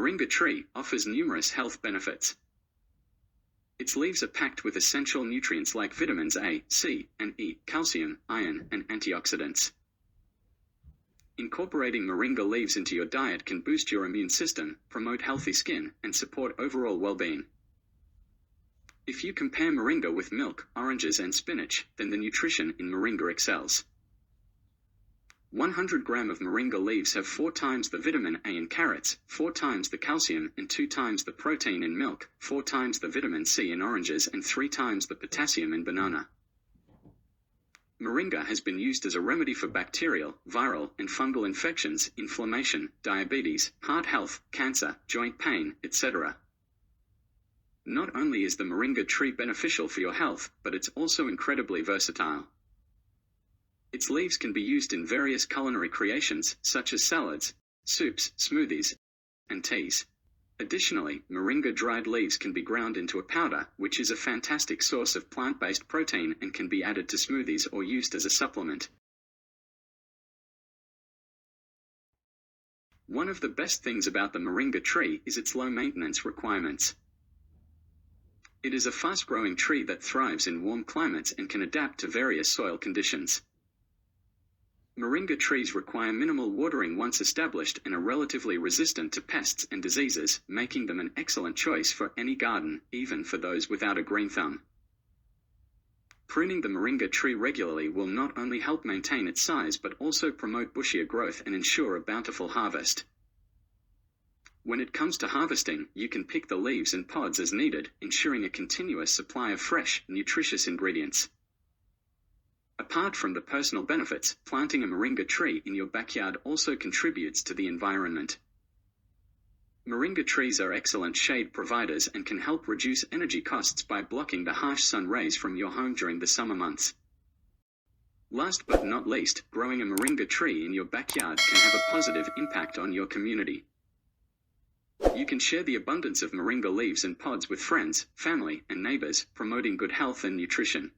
moringa tree offers numerous health benefits. Its leaves are packed with essential nutrients like vitamins A, C, and E, calcium, iron, and antioxidants. Incorporating moringa leaves into your diet can boost your immune system, promote healthy skin, and support overall well-being. If you compare moringa with milk, oranges, and spinach, then the nutrition in moringa excels. 100 grams of moringa leaves have 4 times the vitamin A in carrots, 4 times the calcium and 2 times the protein in milk, 4 times the vitamin C in oranges, and 3 times the potassium in banana. Moringa has been used as a remedy for bacterial, viral, and fungal infections, inflammation, diabetes, heart health, cancer, joint pain, etc. Not only is the moringa tree beneficial for your health, but it's also incredibly versatile. Its leaves can be used in various culinary creations, such as salads, soups, smoothies, and teas. Additionally, moringa dried leaves can be ground into a powder, which is a fantastic source of plant-based protein and can be added to smoothies or used as a supplement. One of the best things about the moringa tree is its low maintenance requirements. It is a fast-growing tree that thrives in warm climates and can adapt to various soil conditions. Moringa trees require minimal watering once established and are relatively resistant to pests and diseases, making them an excellent choice for any garden, even for those without a green thumb. Pruning the moringa tree regularly will not only help maintain its size but also promote bushier growth and ensure a bountiful harvest. When it comes to harvesting, you can pick the leaves and pods as needed, ensuring a continuous supply of fresh, nutritious ingredients. Apart from the personal benefits, planting a moringa tree in your backyard also contributes to the environment. Moringa trees are excellent shade providers and can help reduce energy costs by blocking the harsh sun rays from your home during the summer months. Last but not least, growing a moringa tree in your backyard can have a positive impact on your community. You can share the abundance of moringa leaves and pods with friends, family, and neighbors, promoting good health and nutrition.